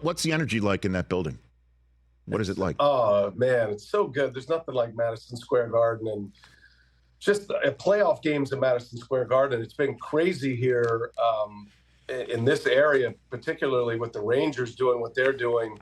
What's the energy like in that building? What is it like? Oh, man, it's so good. There's nothing like Madison Square Garden and just playoff games in Madison Square Garden. It's been crazy here in this area, particularly with the Rangers doing what they're doing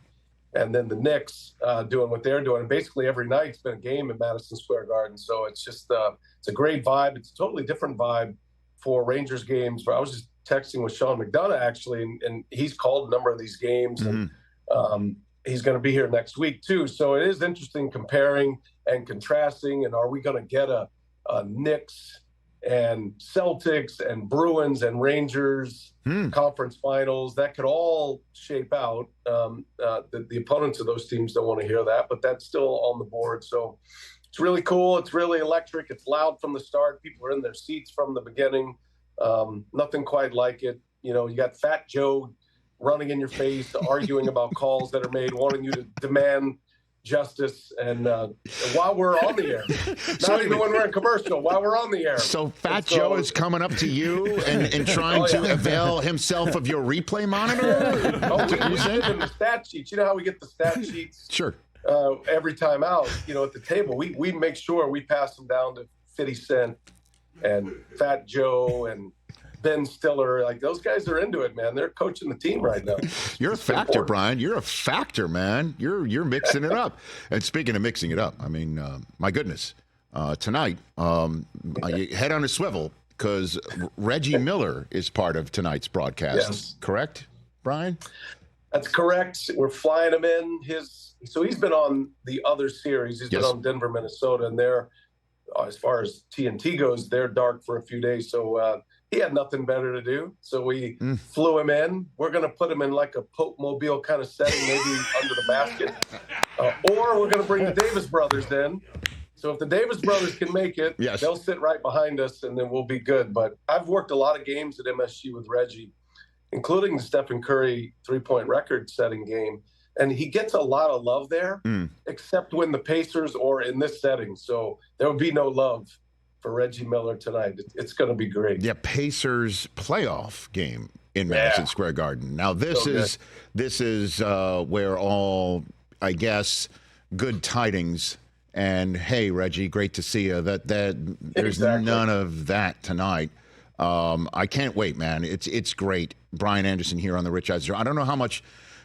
and then the Knicks doing what they're doing. And basically every night it's been a game in Madison Square Garden. So it's just it's a great vibe. It's a totally different vibe for Rangers games. I was just texting with Sean McDonough, actually, and he's called a number of these games. Mm-hmm. And he's going to be here next week, too. So it is interesting comparing and contrasting. And are we going to get a Knicks and Celtics and Bruins and Rangers conference finals? That could all shape out. The opponents of those teams don't want to hear that, but that's still on the board. So it's really cool. It's really electric. It's loud from the start. People are in their seats from the beginning. Nothing quite like it. You know, you got Fat Joe running in your face, arguing about calls that are made, wanting you to demand justice, and while we're on the air, not even when we're in commercial, while we're on the air. So Fat Joe is coming up to you and trying to avail himself of your replay monitor? We give him the stat sheets. You know how we get the stat sheets? Sure. Every time out, at the table, we make sure we pass them down to 50 Cent and Fat Joe and Ben Stiller. Like, those guys are into it, man. They're coaching the team right now. You're a factor, Brian. You're a factor, man. You're mixing it up. And speaking of mixing it up, I mean, my goodness, tonight, head on a swivel because Reggie Miller is part of tonight's broadcast. Yes. Correct, Brian? That's correct. We're flying him in. So he's been on the other series. He's been on Denver, Minnesota, and they're, as far as TNT goes, they're dark for a few days. So he had nothing better to do. So we flew him in. We're going to put him in like a Pope Mobile kind of setting, maybe under the basket. Or we're going to bring the Davis brothers in. So if the Davis brothers can make it, they'll sit right behind us, and then we'll be good. But I've worked a lot of games at MSG with Reggie, including the Stephen Curry three-point record-setting game. And he gets a lot of love there, except when the Pacers or in this setting. So there would be no love for Reggie Miller tonight. It's going to be great. Yeah, Pacers playoff game in Madison Square Garden. Now this is where all, I guess, good tidings. And hey, Reggie, great to see you. That there's none of that tonight. I can't wait, man. It's great. Brian Anderson here on the Rich Eisen Show. I don't know how much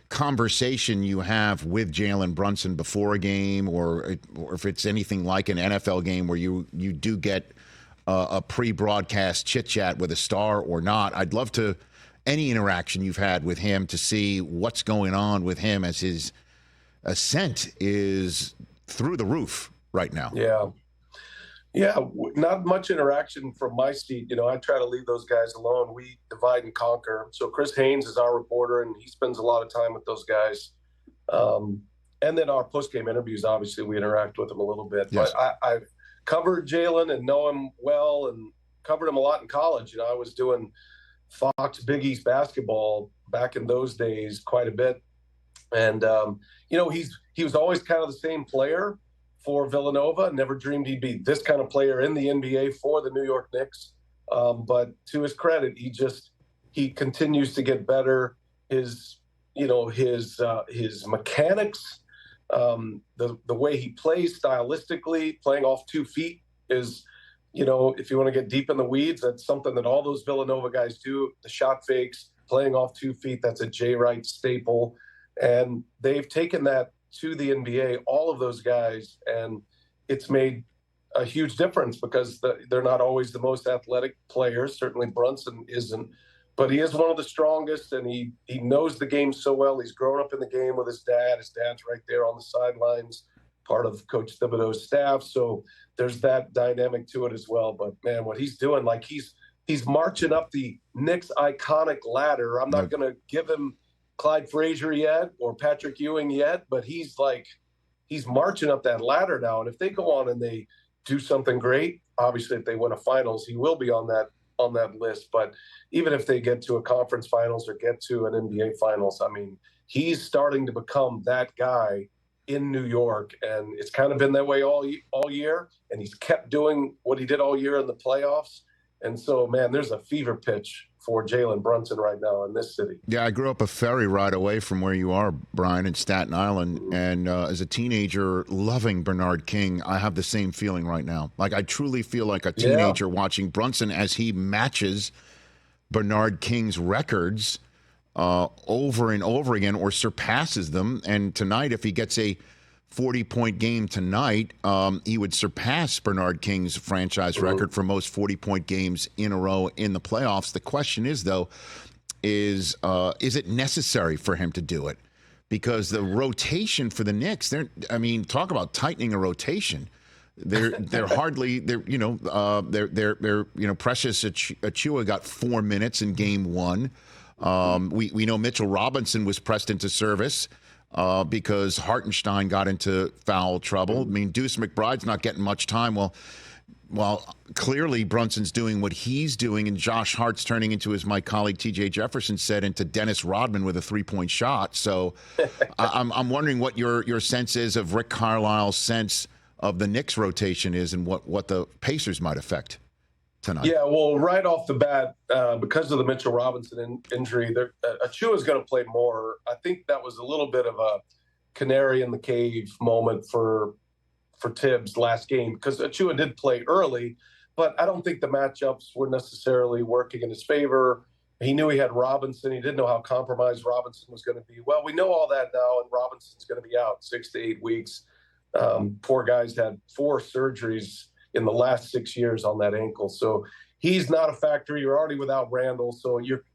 conversation you have with Jaylen Brunson before a game, or if it's anything like an NFL game where you do get a pre-broadcast chit-chat with a star or not. I'd love to any interaction you've had with him to see what's going on with him as his ascent is through the roof right now. Yeah, not much interaction from my seat. I try to leave those guys alone. We divide and conquer. So Chris Haynes is our reporter, and he spends a lot of time with those guys. And then our post-game interviews, obviously, we interact with them a little bit. Yes. But I've covered Jaylen and know him well and covered him a lot in college. I was doing Fox Big East basketball back in those days quite a bit. And, he was always kind of the same player for Villanova. Never dreamed he'd be this kind of player in the NBA for the New York Knicks. But to his credit, he continues to get better. His mechanics, the way he plays stylistically, playing off 2 feet is, if you want to get deep in the weeds, that's something that all those Villanova guys do. The shot fakes, playing off 2 feet, that's a Jay Wright staple. And they've taken that to the NBA, all of those guys, and it's made a huge difference because they're not always the most athletic players. Certainly Brunson isn't, but he is one of the strongest, and he knows the game so well. He's grown up in the game with his dad. His dad's right there on the sidelines, part of Coach Thibodeau's staff. So there's that dynamic to it as well. But, man, what he's doing, like he's marching up the Knicks iconic ladder. I'm not going to give him Clyde Frazier yet or Patrick Ewing yet, but he's marching up that ladder now. And if they go on and they do something great, obviously if they win a finals, he will be on that list. But even if they get to a conference finals or get to an NBA finals, I mean, he's starting to become that guy in New York. And it's kind of been that way all year. And he's kept doing what he did all year in the playoffs. And so, man, there's a fever pitch for Jalen Brunson right now in this city. Yeah, I grew up a ferry ride away from where you are, Brian, in Staten Island. And as a teenager, loving Bernard King, I have the same feeling right now. Like, I truly feel like a teenager watching Brunson as he matches Bernard King's records over and over again, or surpasses them. And tonight, if he gets a 40-point game tonight, he would surpass Bernard King's franchise record for most 40-point games in a row in the playoffs. The question is, though, is it necessary for him to do it? Because the rotation for the Knicks, talk about tightening a rotation. They're hardly Precious Achiuwa got 4 minutes in game one. We know Mitchell Robinson was pressed into service because Hartenstein got into foul trouble. I mean, Deuce McBride's not getting much time. Well, clearly Brunson's doing what he's doing, and Josh Hart's turning into, as my colleague T.J. Jefferson said, into Dennis Rodman with a three-point shot. So I'm wondering what your sense is of Rick Carlisle's sense of the Knicks rotation is, and what the Pacers might affect tonight. Yeah, well, right off the bat, because of the Mitchell Robinson injury, Achiuwa is going to play more. I think that was a little bit of a canary in the cave moment for Tibbs last game, because Achiuwa did play early, but I don't think the matchups were necessarily working in his favor. He knew he had Robinson. He didn't know how compromised Robinson was going to be. Well, we know all that now, and Robinson's going to be out 6 to 8 weeks. Poor guy's had 4 surgeries in the last 6 years on that ankle. So he's not a factor. You're already without Randall.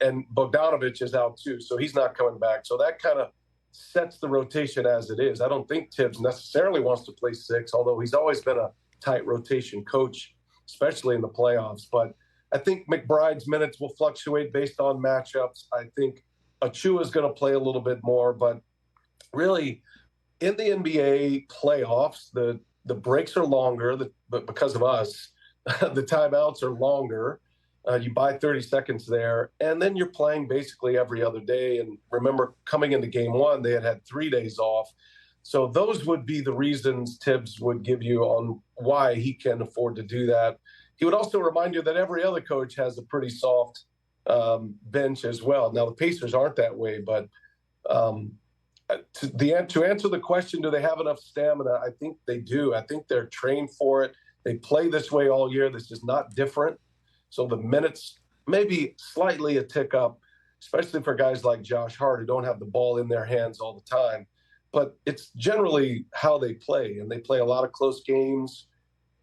And Bogdanovich is out too. So he's not coming back. So that kind of sets the rotation as it is. I don't think Tibbs necessarily wants to play 6, although he's always been a tight rotation coach, especially in the playoffs. But I think McBride's minutes will fluctuate based on matchups. I think Achiuwa is going to play a little bit more, but really in the NBA playoffs, the breaks are longer, but because of us, the timeouts are longer. You buy 30 seconds there, and then you're playing basically every other day. And remember, coming into game one, they had 3 days off. So those would be the reasons Tibbs would give you on why he can afford to do that. He would also remind you that every other coach has a pretty soft bench as well. Now, the Pacers aren't that way, but to answer the question, do they have enough stamina? I think they do. I think they're trained for it. They play this way all year. This is not different. So the minutes maybe slightly a tick up, especially for guys like Josh Hart who don't have the ball in their hands all the time. But it's generally how they play, and they play a lot of close games.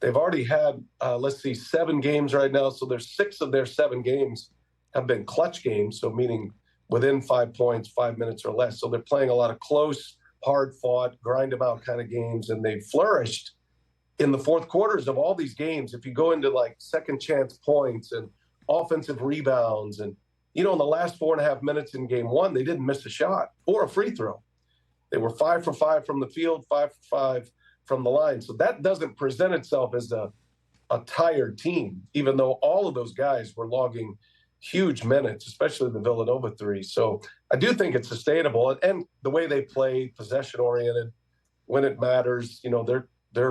They've already had, 7 games right now. So there's 6 of their 7 games have been clutch games, so meaning within 5 points, 5 minutes or less. So they're playing a lot of close, hard-fought, grind-them-out kind of games, and they've flourished in the fourth quarters of all these games. If you go into like second-chance points and offensive rebounds, and, in the last 4.5 minutes in game one, they didn't miss a shot or a free throw. They were 5 for 5 from the field, 5 for 5 from the line. So that doesn't present itself as a tired team, even though all of those guys were logging huge minutes, especially the Villanova 3. So I do think it's sustainable. And the way they play, possession-oriented, when it matters, the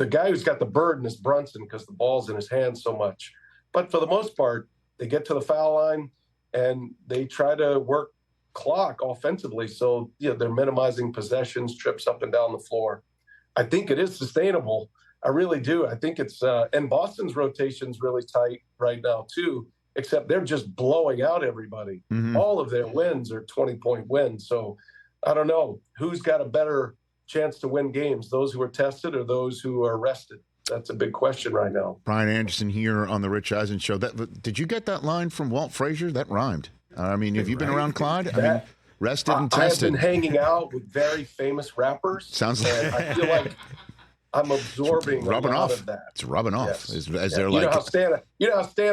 guy who's got the burden is Brunson because the ball's in his hands so much. But for the most part, they get to the foul line and they try to work clock offensively. So, they're minimizing possessions, trips up and down the floor. I think it is sustainable. I really do. I think it's and Boston's rotation's really tight right now too, except they're just blowing out everybody. Mm-hmm. All of their wins are 20-point wins. So I don't know who's got a better chance to win games, those who are tested or those who are rested. That's a big question right now. Brian Anderson here on the Rich Eisen Show. Did you get that line from Walt Frazier? That rhymed. Have you been around Clyde? Rested and tested. I've been hanging out with very famous rappers. Sounds like I feel like I'm absorbing rubbing a lot off. of that. It's rubbing off. Yes. As they're like, how Stan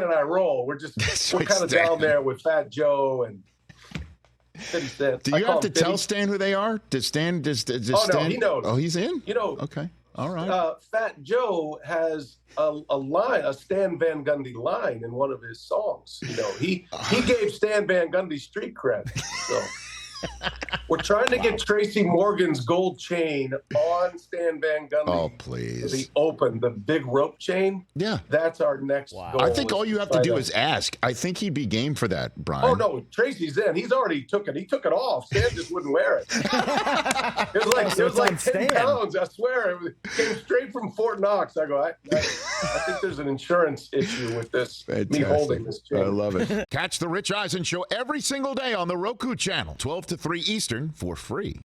and I roll. We're kind of down there with Fat Joe and 50 Cent. Do you have to tell Stan who they are? Does Stan? No, he knows. Oh, he's in. Okay. All right. Fat Joe has a line, a Stan Van Gundy line in one of his songs. He gave Stan Van Gundy street cred. So We're trying to get Tracy Morgan's gold chain on Stan Van Gundy. Oh, please. The Open, the big rope chain. Yeah. That's our next goal. I think all you have to do is ask. I think he'd be game for that, Brian. Oh, no. Tracy's in. He's already took it. He took it off. Stan just wouldn't wear it. It was like 10 pounds. I swear. It came straight from Fort Knox. I go, I think there's an insurance issue with this. Fantastic. Me holding this chain. I love it. Catch the Rich Eisen Show every single day on the Roku channel, 12 to 3 Eastern, for free.